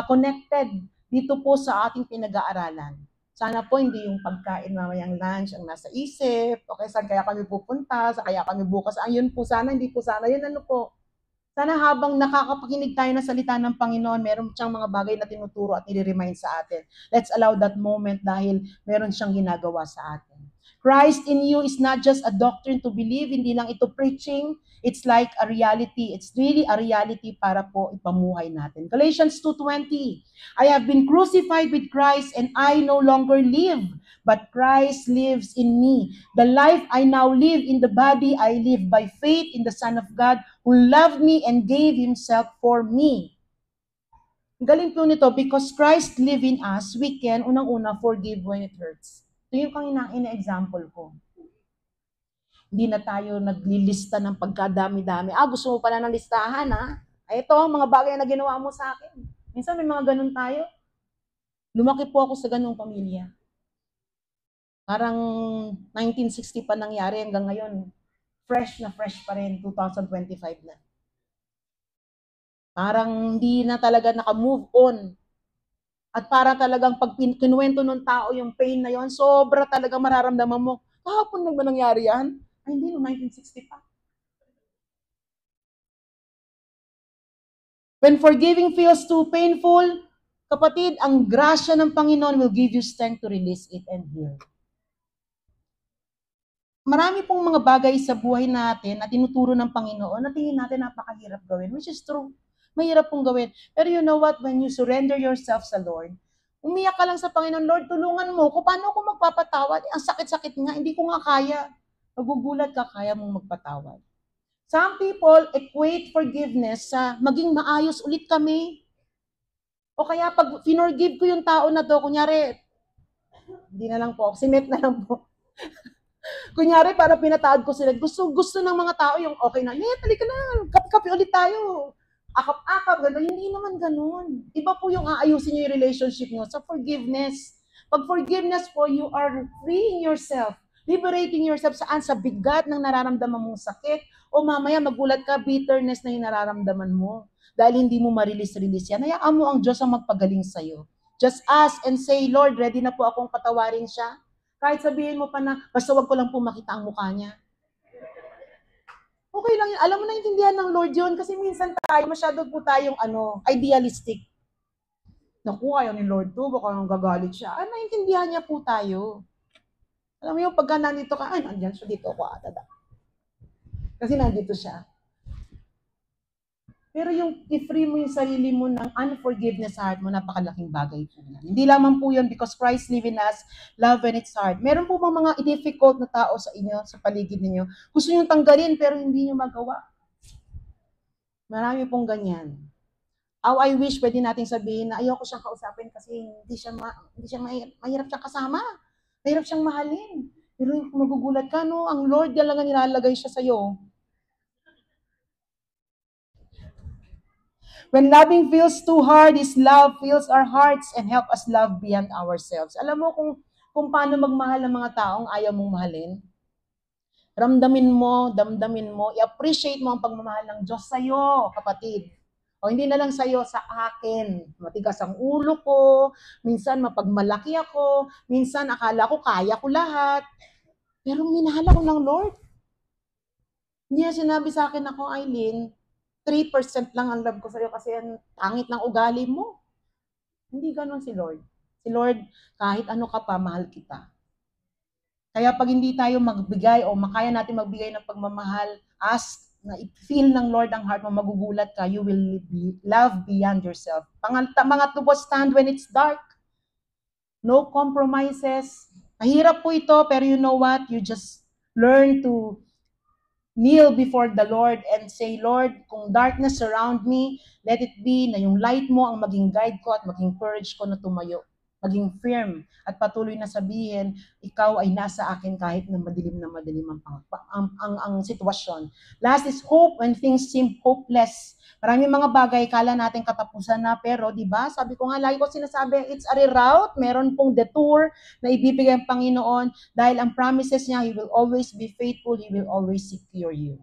connected dito po sa ating pinag-aaralan. Sana po hindi yung pagkain mamayang lunch ang nasa isip, okay, saan kaya kami pupunta, saan kaya kami bukas, ayun po sana, hindi po sana, yun po. Sana habang nakakapakinig tayo ng salita ng Panginoon, meron siyang mga bagay na tinuturo at nire-remind sa atin. Let's allow that moment dahil meron siyang ginagawa sa atin. Christ in you is not just a doctrine to believe, hindi lang ito preaching, it's like a reality. It's really a reality para po ipamuhay natin. Galatians 2:20, I have been crucified with Christ and I no longer live, but Christ lives in me. The life I now live in the body, I live by faith in the Son of God who loved me and gave Himself for me. Galing po nito, because Christ live in us, we can, unang-una, forgive when it hurts. Ito yung kanina ina-example ko. Hindi na tayo naglilista ng pagkadami-dami. Gusto mo pala ng listahan, Ito ang mga bagay na ginawa mo sa akin. Minsan may mga ganun tayo. Lumaki po ako sa ganung pamilya. Parang 1960 pa nangyari hanggang ngayon. Fresh na fresh pa rin, 2025 na. Parang hindi na talaga naka-move on. At para talagang pag kinuwento ng tao yung pain na yon, sobra talaga mararamdaman mo, kahapon lang ba nangyari yan? Ay, hindi, no, 1960 pa. When forgiving feels too painful, kapatid, ang grasya ng Panginoon will give you strength to release it and heal. Marami pong mga bagay sa buhay natin na tinuturo ng Panginoon na tingin natin napakahirap gawin, which is true. Mahirap pong gawin. Pero you know what? When you surrender yourself sa Lord, umiyak ka lang sa Panginoon, Lord, tulungan mo ko. Paano ako magpapatawad? Ang sakit-sakit nga, hindi ko nga kaya. Magugulat ka, kaya mong magpatawad. Some people equate forgiveness sa maging maayos ulit kami. O kaya pag finorgive ko yung tao na to, kunyari, hindi na lang po, sinet na lang po. Kunyari, para pinatawad ko sila, gusto ng mga tao yung okay na, halika na, kape-kape ulit tayo. Akap-akap, gano'n. Hindi naman gano'n. Iba po yung aayusin nyo yung relationship nyo sa forgiveness. Pag forgiveness po, you are freeing yourself, liberating yourself saan? Sa bigat ng nararamdaman mong sakit, o mamaya magulat ka, bitterness na yung nararamdaman mo. Dahil hindi mo ma-release yan. Hayaan mo ang Diyos ang magpagaling sa'yo. Just ask and say, Lord, ready na po akong patawarin siya. Kahit sabihin mo pa na, basta wag ko lang po makita ang mukha niya. Okay lang yun. Alam mo, naintindihan ng Lord yun. Kasi minsan tayo, masyado po tayong idealistic. Naku, ayaw ni Lord to, baka nang gagalit siya. Naintindihan niya po tayo. Alam mo yung pagka nandito ka, nandiyan siya dito ako atada. Kasi nandito siya. Pero yung i-free mo yung sarili mo ng unforgiveness sa heart mo, napakalaking bagay po yan. Hindi lamang po yun because Christ live in us, love when it's hard. Meron po bang mga difficult na tao sa inyo, sa paligid ninyo? Gusto nyo tanggalin pero hindi nyo magawa. Marami pong ganyan. I wish pwede nating sabihin na ayoko siyang kausapin kasi hindi siya mahirap siyang kasama. Mahirap siyang mahalin. Pero magugulat ka, no? Ang Lord talaga nilalagay siya sa'yo. When loving feels too hard, His love fills our hearts and help us love beyond ourselves. Alam mo kung paano magmahal ng mga taong ayaw mong mahalin? Ramdamin mo, damdamin mo, i-appreciate mo ang pagmamahal ng Diyos sa'yo, kapatid. O hindi na lang sa'yo, sa akin. Matigas ang ulo ko, minsan mapagmalaki ako, minsan akala ko kaya ko lahat. Pero minahal ako ng Lord. Hindi niya sinabi sa akin ako, Eileen, 3% lang ang love ko sa'yo kasi ang pangit ng ugali mo. Hindi ganon si Lord. Si Lord, kahit ano ka pa, mahal kita. Kaya pag hindi tayo magbigay o makaya natin magbigay ng pagmamahal, ask na i-feel ng Lord ang heart mo, magugulat ka, you will love beyond yourself. Pangatlo po, stand when it's dark. No compromises. Mahirap po ito, pero you know what? You just learn to kneel before the Lord and say, Lord, kung darkness surround me, let it be na yung light mo ang maging guide ko at maging courage ko na tumayo. Maging firm at patuloy na sabihin, ikaw ay nasa akin kahit na madilim ang sitwasyon. Last is hope when things seem hopeless. Maraming mga bagay, kala natin katapusan na, pero di ba? Sabi ko nga, lagi ko sinasabi, it's a reroute. Meron pong detour na ibibigay ang Panginoon dahil ang promises niya, He will always be faithful, He will always secure you.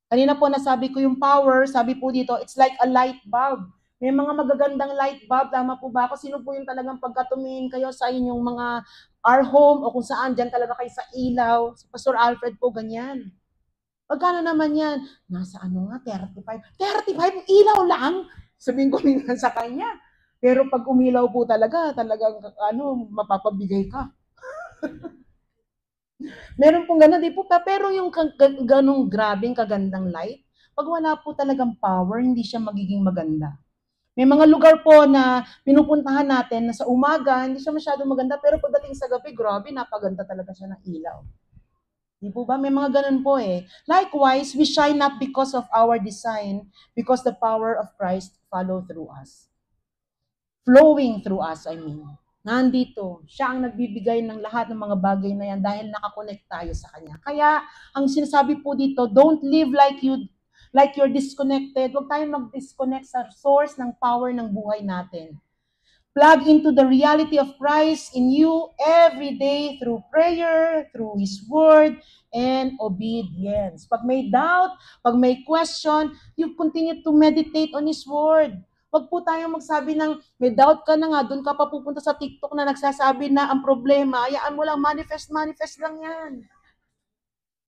Kanina po nasabi ko yung power, sabi po dito, it's like a light bulb. May mga magagandang light bulb, tama po ba ako? Sino po yung talagang pagkatumingin kayo sa inyong mga our home o kung saan, dyan talaga kayo sa ilaw. Sa Pastor Alfred po, ganyan. Pagkano naman yan? Nasa 35. 35 ilaw lang? Sabihin ko minsan sa kanya. Pero pag umilaw po talagang mapapabigay ka. Meron pong gano'n, di po pa, pero yung ganong grabing kagandang light, pag wala po talagang power, hindi siya magiging maganda. May mga lugar po na pinupuntahan natin na sa umaga, hindi siya masyado maganda, pero pagdating sa gabi, grabe, napaganda talaga siya ng ilaw. Di po ba? May mga ganun po eh. Likewise, we shine not because of our design, because the power of Christ follow through us. Flowing through us, I mean. Nandito, siya ang nagbibigay ng lahat ng mga bagay na yan dahil nakakonect tayo sa Kanya. Kaya, ang sinasabi po dito, don't live like you're disconnected. Huwag tayong mag-disconnect sa source ng power ng buhay natin. Plug into the reality of Christ in you every day through prayer, through His Word, and obedience. Pag may doubt, pag may question, you continue to meditate on His Word. Huwag po tayong magsabi ng may doubt ka na nga, doon ka pa pupunta sa TikTok na nagsasabi na ang problema, hayaan mo lang, manifest lang yan.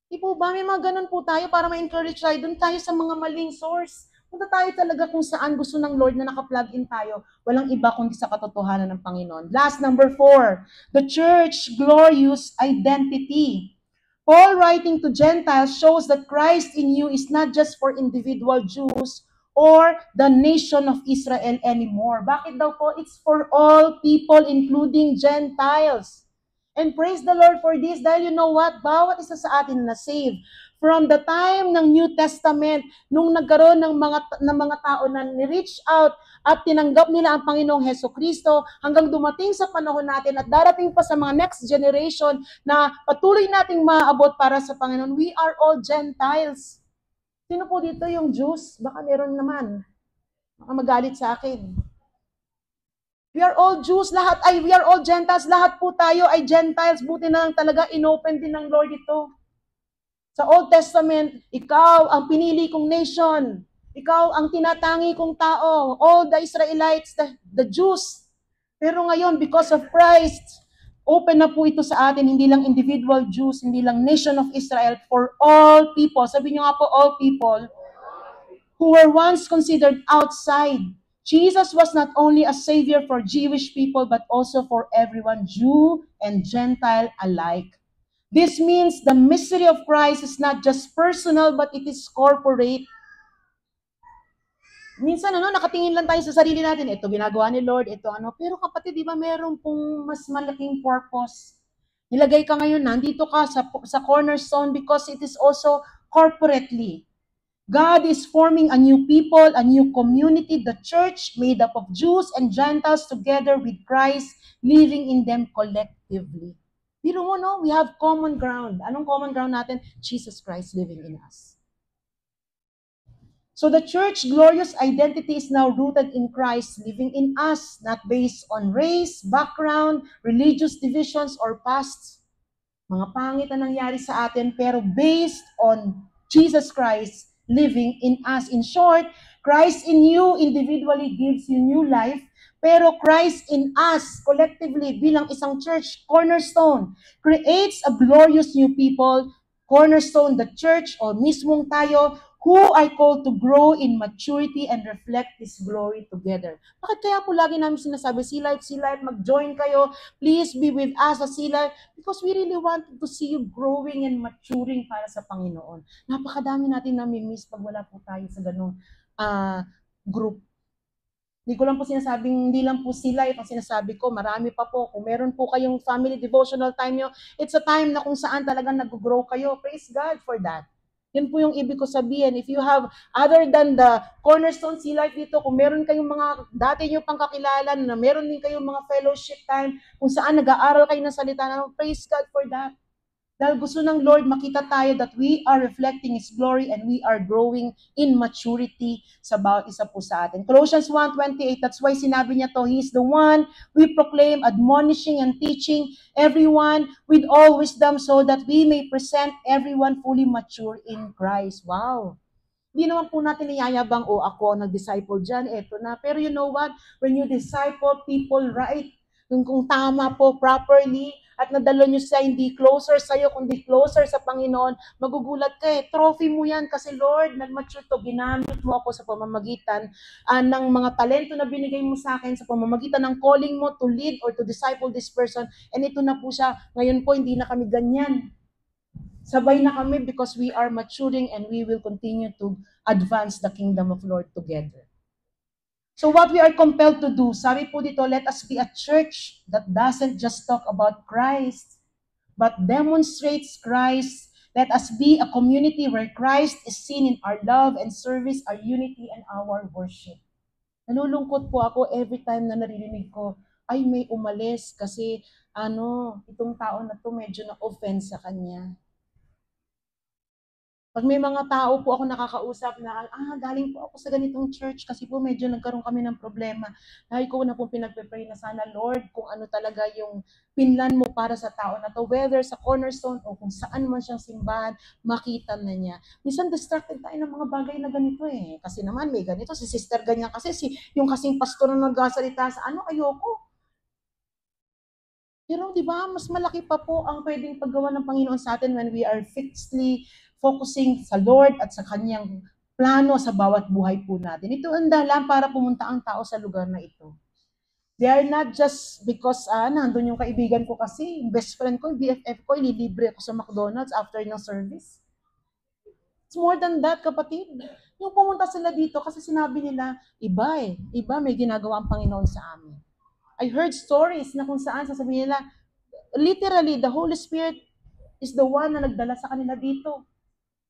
Di po ba? May mga ganun po tayo para ma-encourage tayo. Doon tayo sa mga maling source. Punta tayo talaga kung saan gusto ng Lord na naka-plug in tayo. Walang iba kundi sa katotohanan ng Panginoon. Last, number 4, the church glorious identity. Paul writing to Gentiles shows that Christ in you is not just for individual Jews or the nation of Israel anymore. Bakit daw po? It's for all people including Gentiles. And praise the Lord for this dahil you know what? Bawat isa sa atin na saved From the time ng New Testament, nung nagkaroon ng mga tao na ni-reach out at tinanggap nila ang Panginoong Hesukristo, hanggang dumating sa panahon natin at darating pa sa mga next generation na patuloy nating maaabot para sa Panginoon, we are all Gentiles. Sino po dito yung Jews? Baka meron naman. Baka magalit sa akin. We are all Jews, we are all Gentiles, lahat po tayo ay Gentiles. Buti na lang talaga, inopen din ng Lord ito. Sa Old Testament, ikaw ang pinili kong nation. Ikaw ang tinatangi kong tao. All the Israelites, the Jews. Pero ngayon, because of Christ, open na po ito sa atin, hindi lang individual Jews, hindi lang nation of Israel, for all people. Sabi niyo nga po, all people who were once considered outside. Jesus was not only a savior for Jewish people, but also for everyone, Jew and Gentile alike. This means the mystery of Christ is not just personal, but it is corporate. Minsan, nakatingin lang tayo sa sarili natin, ito ginagawa ni Lord, ito Pero kapatid, di ba meron pong mas malaking purpose? Nilagay ka ngayon, nandito ka sa cornerstone because it is also corporately. God is forming a new people, a new community, the church made up of Jews and Gentiles together with Christ, living in them collectively. Pero we have common ground. Anong common ground natin? Jesus Christ living in us. So the church glorious identity is now rooted in Christ living in us, not based on race, background, religious divisions, or past. Mga pangit na nangyari sa atin, pero based on Jesus Christ living in us. In short, Christ in you individually gives you new life, pero Christ in us, collectively, bilang isang church, cornerstone, creates a glorious new people, cornerstone, the church, o mismong tayo, who are called to grow in maturity and reflect His glory together. Bakit kaya po lagi namin sinasabi, Sea Life, mag-join kayo, please be with us sa Sea Life, because we really want to see you growing and maturing para sa Panginoon. Napakadami natin nami-miss pag wala po tayo sa ganung group. Hindi ko lang po sinasabing, hindi lang po sila, ang sinasabi ko, marami pa po. Kung meron po kayong family devotional time nyo, it's a time na kung saan talagang nag-grow kayo. Praise God for that. Yun po yung ibig ko sabihin. If you have, other than the Cornerstone Sea Life dito, kung meron kayong mga dati nyo pang kakilala, na meron din kayong mga fellowship time, kung saan nag-aaral kayo ng salita, praise God for that. Dahil gusto ng Lord makita tayo that we are reflecting His glory and we are growing in maturity sa bawat isa po sa atin. Colossians 1:28, that's why sinabi niya to, He is the one we proclaim, admonishing and teaching everyone with all wisdom so that we may present everyone fully mature in Christ. Wow! Hindi naman po natin iyayabang, ako nag-disciple dyan, eto na. Pero you know what? When you disciple people right, kung tama po, properly, at nadalo nyo siya hindi closer sa'yo, kundi closer sa Panginoon, magugulat ka Trophy mo yan kasi Lord, nag-mature to, ginamit mo ako sa pamamagitan ng mga talento na binigay mo sa akin, sa pamamagitan ng calling mo to lead or to disciple this person. And ito na po siya. Ngayon po, hindi na kami ganyan. Sabay na kami because we are maturing and we will continue to advance the kingdom of Lord together. So what we are compelled to do, sabi po dito, let us be a church that doesn't just talk about Christ, but demonstrates Christ. Let us be a community where Christ is seen in our love and service, our unity, and our worship. Nalulungkot po ako every time na naririnig ko, ay may umalis kasi itong tao na to medyo na-offend sa kanya. Pag may mga tao po ako nakakausap na, galing po ako sa ganitong church kasi po medyo nagkaroon kami ng problema. Dahil ko na po pinagpe-pray na sana, Lord, kung ano talaga yung pinlan mo para sa tao na to, whether sa Cornerstone o kung saan man siyang simbahan, makita na niya. Minsan distracted tayo ng mga bagay na ganito Kasi naman may ganito, si sister ganyan kasi, yung kasing pastor na nagsasalita sa ayoko. Pero di ba, mas malaki pa po ang pwedeng paggawa ng Panginoon sa atin when we are fixedly focusing sa Lord at sa Kanyang plano sa bawat buhay po natin. Ito ang dahilan para pumunta ang tao sa lugar na ito. They are not just because, nandun yung kaibigan ko kasi, best friend ko, BFF ko, ililibre ako sa McDonald's after ng service. It's more than that, kapatid. Yung pumunta sila dito kasi sinabi nila, iba may ginagawa ang Panginoon sa amin. I heard stories na kung saan sasabihin nila, literally, the Holy Spirit is the one na nagdala sa kanila dito.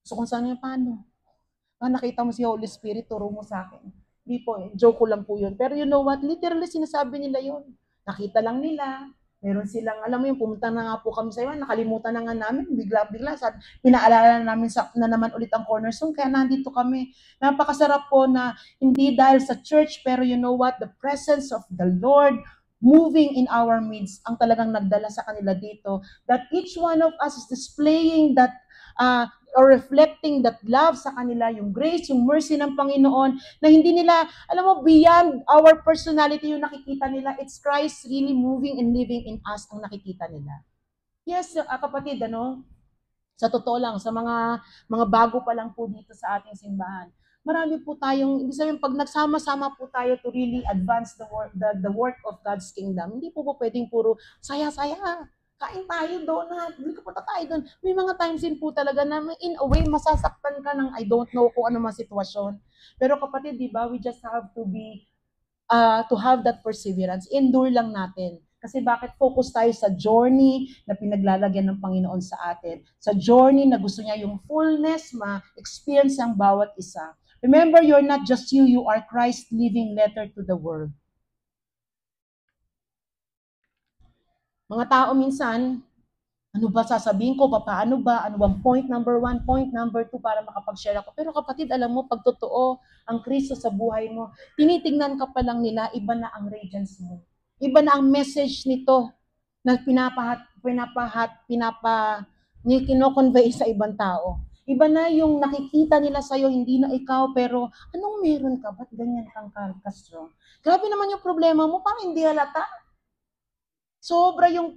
So kung saan yung paano? Nakita mo si Holy Spirit, turo mo sa akin. Hindi po, joke ko lang po yun. Pero you know what? Literally, sinasabi nila yun. Nakita lang nila. Meron silang, alam mo yung pumunta na nga po kami sa iyo, nakalimutan na nga namin, bigla-bigla, pinaalala na namin na naman ulit ang cornerstone, kaya nandito kami. Napakasarap po na hindi dahil sa church, pero you know what? The presence of the Lord moving in our midst ang talagang nagdala sa kanila dito. That each one of us is displaying that or reflecting that love sa kanila, yung grace, yung mercy ng Panginoon, na hindi nila, alam mo, beyond our personality yung nakikita nila, it's Christ really moving and living in us ang nakikita nila. Yes, kapatid, sa totoo lang, sa mga bago pa lang po dito sa ating simbahan, marami po tayong, ibig sabihin, pag nagsama-sama po tayo to really advance the work of God's kingdom, hindi po pwedeng puro saya-saya, kain tayo doon, hindi ka punta tayo doon. May mga times din po talaga na in a way, masasaktan ka ng I don't know kung ano mga sitwasyon. Pero kapatid, di ba, we just have to have that perseverance. Endure lang natin. Kasi bakit focus tayo sa journey na pinaglalagyan ng Panginoon sa atin? Sa journey na gusto niya yung fullness, ma-experience ang bawat isa. Remember, you're not just you are Christ's living letter to the world. Mga tao minsan, ano ba sasabihin ko, paano ba, ano bang point number 1, point number 2 para makapag-share ako. Pero kapatid, alam mo, pag totoo ang Kristo sa buhay mo, tinitingnan ka pa lang nila, iba na ang radiance mo. Iba na ang message nito na kino-convey sa ibang tao. Iba na yung nakikita nila sa'yo, hindi na ikaw, pero anong meron ka? Ba't ganyan kang ka-strong? Grabe naman yung problema mo, parang hindi halata. Sobra yung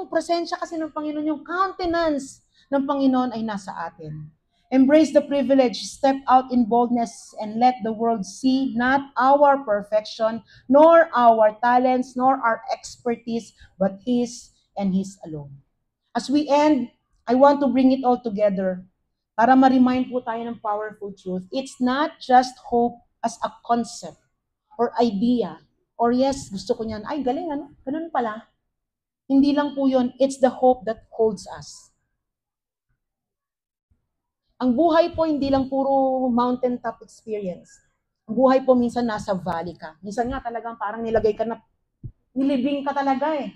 presensya kasi ng Panginoon, yung countenance ng Panginoon ay nasa atin. Embrace the privilege, step out in boldness, and let the world see not our perfection, nor our talents, nor our expertise, but His and His alone. As we end, I want to bring it all together para ma-remind po tayo ng powerful truth. It's not just hope as a concept or idea, or yes, gusto ko niyan, ay galing, ganun pala. Hindi lang po yun, it's the hope that holds us. Ang buhay po hindi lang puro mountaintop experience. Ang buhay po minsan nasa valley ka. Minsan nga talagang parang nilagay ka na, nilibing ka talaga eh.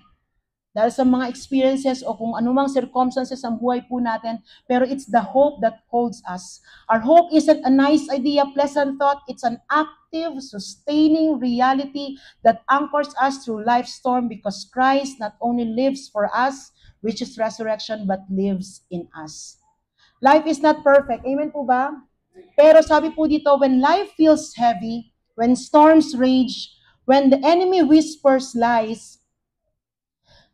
Dahil sa mga experiences o kung anumang circumstances ang buhay po natin, pero it's the hope that holds us. Our hope isn't a nice idea, pleasant thought, it's an active, sustaining reality that anchors us through life's storm because Christ not only lives for us, which is resurrection, but lives in us. Life is not perfect. Amen po ba? Pero sabi po dito, when life feels heavy, when storms rage, when the enemy whispers lies,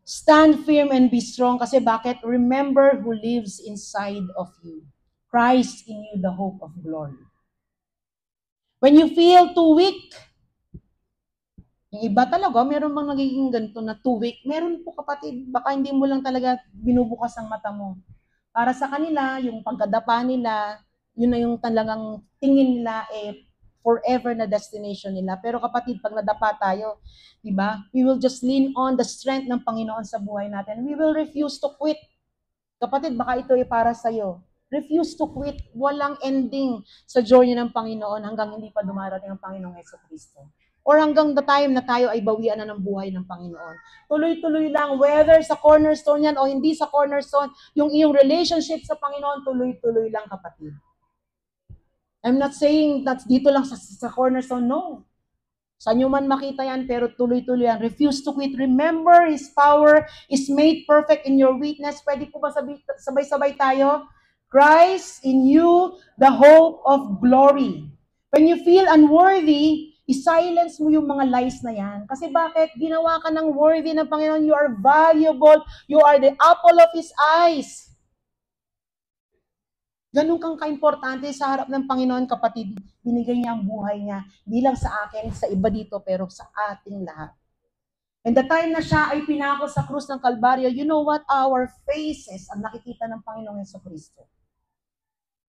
stand firm and be strong. Kasi bakit? Remember who lives inside of you. Christ in you, the hope of glory. When you feel too weak, yung iba talaga, meron bang nagiging ganito na too weak? Meron po kapatid, baka hindi mo lang talaga binubukas ang mata mo. Para sa kanila, yung pagkadapa nila, yun na yung talagang tingin nila forever na destination nila. Pero kapatid, pag nadapa tayo, di ba? We will just lean on the strength ng Panginoon sa buhay natin. We will refuse to quit. Kapatid, baka ito ay para sa'yo. Refuse to quit. Walang ending sa journey ng Panginoon hanggang hindi pa dumarating ang Panginoong Jesucristo. Or hanggang the time na tayo ay bawian na ng buhay ng Panginoon. Tuloy-tuloy lang, whether sa cornerstone yan o hindi sa cornerstone, yung iyong relationship sa Panginoon, tuloy-tuloy lang kapatid. I'm not saying that's dito lang sa cornerstone, no. Saan nyo man makita yan, pero tuloy-tuloy yan. Refuse to quit. Remember, His power is made perfect in your weakness. Pwede po ba sabay-sabay tayo? Christ in you, the hope of glory. When you feel unworthy, i-silence mo yung mga lies na yan. Kasi bakit? Ginawa ka ng worthy ng Panginoon. You are valuable. You are the apple of His eyes. Ganun kang kaimportante sa harap ng Panginoon, kapatid. Binigay niya ang buhay niya. Hindi lang sa akin, sa iba dito, pero sa ating lahat. And the time na siya ay pinako sa krus ng Kalbaryo, you know what? Our faces ang nakikita ng Panginoong Jesucristo.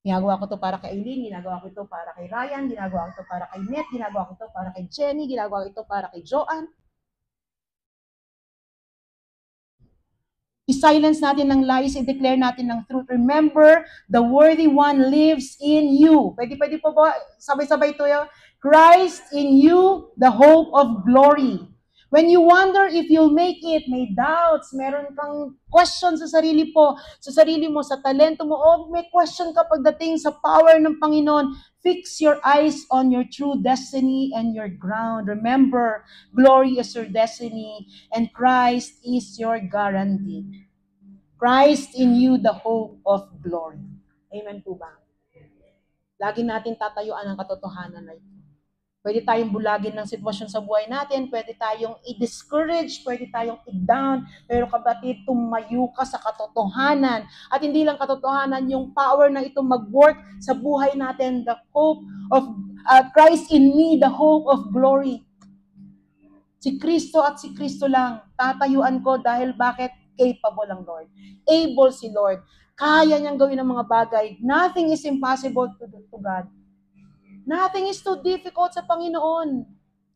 Ginagawa ko to para kay Eileen, ginagawa ko ito para kay Ryan, ginagawa ko ito para kay Net, ginagawa ko ito para kay Jenny, ginagawa ko ito para kay Joanne. I-silence natin ng lies, i-declare natin ng truth. Remember, the worthy one lives in you. Pwede po ba? Sabay-sabay to yun. Christ in you, the hope of glory. When you wonder if you'll make it, may doubts, meron kang question sa sarili mo, sa talento mo, o may question ka pagdating sa power ng Panginoon, fix your eyes on your true destiny and your ground. Remember, glory is your destiny and Christ is your guarantee. Christ in you, the hope of glory. Amen po ba? Lagi natin tatayuan ang katotohanan na ito. Pwede tayong bulagin ng sitwasyon sa buhay natin, pwede tayong i-discourage, pwede tayong i-down, pero kapatid, tumayo ka sa katotohanan. At hindi lang katotohanan, yung power na ito mag-work sa buhay natin, the hope of Christ in me, the hope of glory. Si Kristo at si Kristo lang, tatayuan ko dahil bakit? Capable ang Lord. Able si Lord. Kaya niyang gawin ang mga bagay. Nothing is impossible to God. Nothing is too difficult sa Panginoon.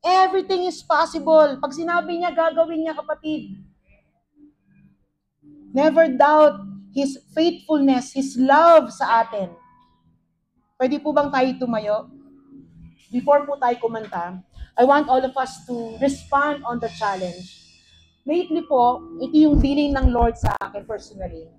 Everything is possible. Pag sinabi niya, gagawin niya, kapatid. Never doubt His faithfulness, His love sa atin. Pwede po bang tayo tumayo? Before po tayo kumanta, I want all of us to respond on the challenge. Lately po, ito yung dealing ng Lord sa akin personally.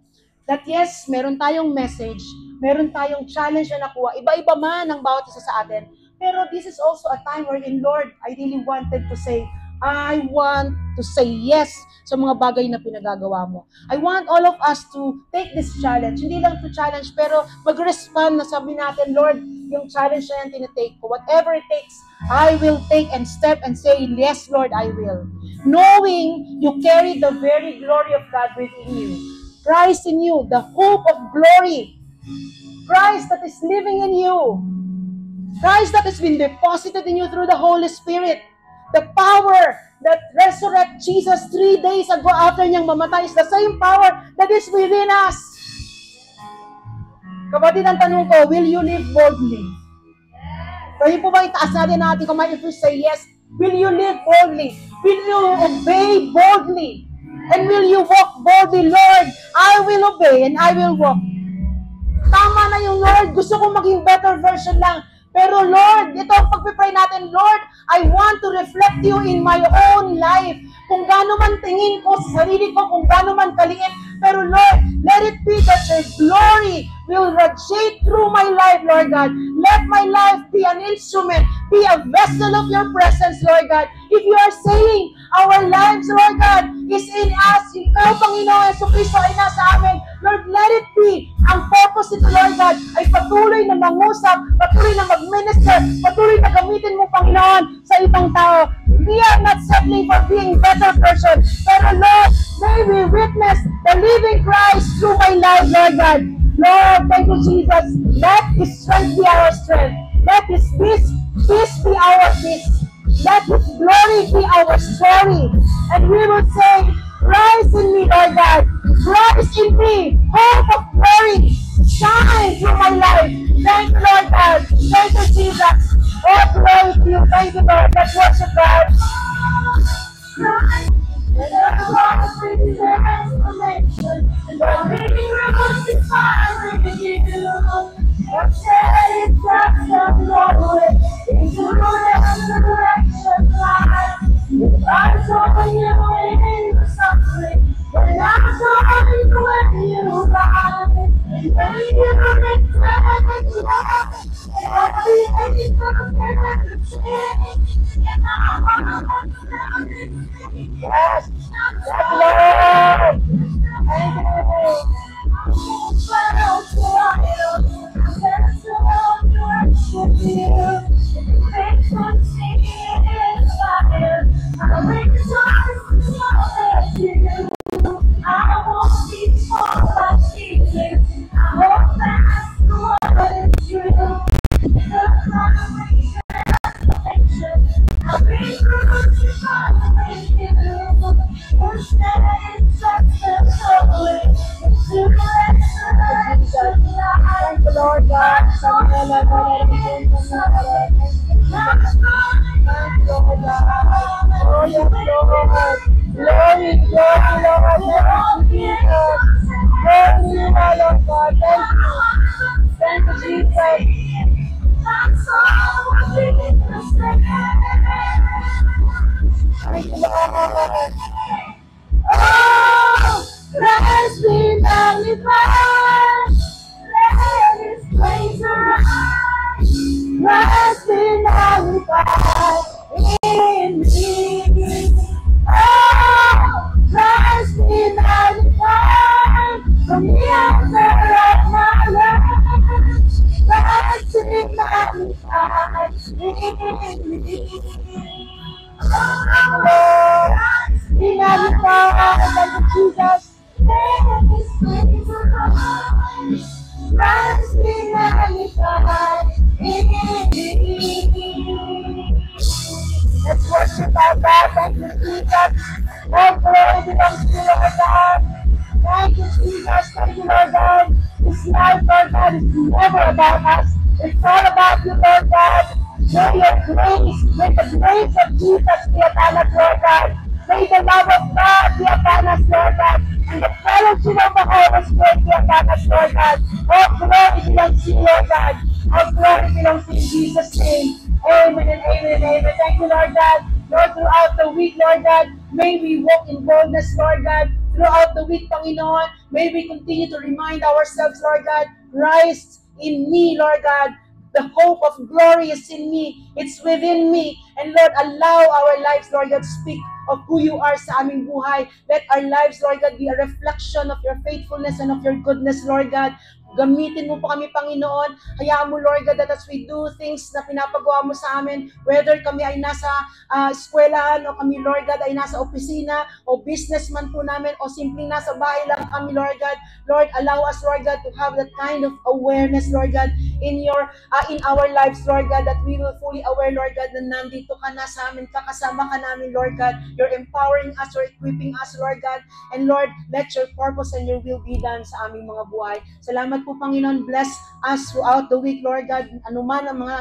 That yes, meron tayong message, meron tayong challenge na nakuha, iba-iba man ang bawat isa sa atin. Pero this is also a time wherein, Lord, I really wanted to say, I want to say yes sa mga bagay na pinagagawa mo. I want all of us to take this challenge. Hindi lang to challenge, pero mag-respond na sabi natin, Lord, yung challenge na yan tinitake ko. Whatever it takes, I will take and step and say, yes, Lord, I will. Knowing you carry the very glory of God within you. Christ in you, the hope of glory. Christ that is living in you. Christ that has been deposited in you through the Holy Spirit. The power that resurrected Jesus 3 days ago after niyang mamatay is the same power that is within us. Kapatid, ang tanong ko, will you live boldly? Pwede po ba itaas natin kamay if we say yes? Will you live boldly? Will you obey boldly? And will you walk boldly, Lord? I will obey and I will walk. Tama na yung Lord. Gusto kong maging better version lang. Pero Lord, ito ang pagpipray natin, Lord, I want to reflect you in my own life. Kung gaano man tingin ko sa sarili ko, kung gaano man kaliit. Pero Lord, let it be that your glory will radiate through my life, Lord God. Let my life be an instrument, be a vessel of your presence, Lord God. If you are saying our lives, Lord God, is in us, ikaw, Panginoon Jesucristo, ay nasa amin, Lord, let it be. Ang purpose nito, Lord God, ay patuloy na mangusap, patuloy na mag-minister, patuloy na gamitin mo, Panginoon, sa ibang tao. We are not settling for being better person, pero Lord, may we witness the living Christ through my life, Lord God. Lord, thank you, Jesus. Let His strength be our strength. Let His peace be our peace. Let His glory be our story. And we will say, Christ in me, Lord God. Christ in me, hope of glory. Shine through my life. Thank you, Lord God. Thank you, Jesus. Oh, glory to you. Thank you, Lord. Let's worship God. And the Lord brings their transformation. And the living rivers is fire in you. What said it's just a Lord. Into the resurrection life. If I saw you in the suffering, when I saw you when you died, and when you returned to life, every angel can change. Yes, yes, Lord. Thank you. I won't be small like Jesus. I won't fast the one is true. Because my transformation, I'll be crucified with you. Instead, it's just a story. Thank you, Lord. Oh, Christ be magnified. Let His praise arise. Christ be magnified in me. Oh, Christ be magnified from the altar of my life. Christ be magnified in me. Oh, be magnified, thank you, Jesus. Let His praise arise. Christ be magnified in me. Let's worship our God. Thank you, Jesus. All glory belongs to you, Lord God. Thank you, Jesus. Thank you, Lord God. This life, Lord God, is never about us. It's all about you, Lord God. May your grace, may the grace of Jesus be upon us, Lord God. May the love of God be upon us, Lord God. And the fellowship of the Holy Spirit be upon us, Lord God. All glory belongs to you, Lord God. All glory belongs to you in Jesus' name. Amen and amen and amen. Thank you, Lord God. Lord, throughout the week, Lord God, may we walk in boldness, Lord God. Throughout the week, Panginoon, may we continue to remind ourselves, Lord God, Christ in me, Lord God. The hope of glory is in me. It's within me. And Lord, allow our lives, Lord God, speak of who you are sa aming buhay. Let our lives, Lord God, be a reflection of your faithfulness and of your goodness, Lord God. Gamitin mo po kami, Panginoon. Hayaan mo, Lord God, that as we do things na pinapagawa mo sa amin, whether kami ay nasa eskwelahan o kami, Lord God, ay nasa opisina o businessman po namin o simpleng nasa bahay lang kami, Lord God. Lord, allow us, Lord God, to have that kind of awareness, Lord God, in our lives, Lord God, that we will fully aware, Lord God, na nandito ka na sa amin, kakasama ka namin, Lord God. You're empowering us, you're equipping us, Lord God. And Lord, let your purpose and your will be done sa aming mga buhay. Salamat po, Panginoon. Bless us throughout the week, Lord God. Ano man ang mga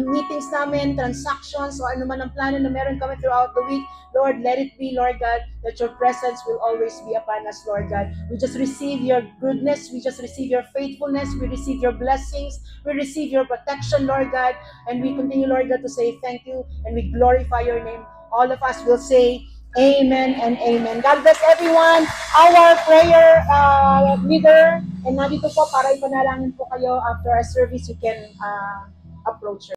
meetings namin, transactions, o ano man ang plano na meron kami throughout the week, Lord, let it be, Lord God, that your presence will always be upon us, Lord God. We just receive your goodness. We just receive your faithfulness. We receive your blessings. We receive your protection, Lord God. And we continue, Lord God, to say thank you and we glorify your name. All of us will say amen and amen. God bless everyone. Our prayer leader, and nandito po para ipanalangin po kayo after our service. You can approach her.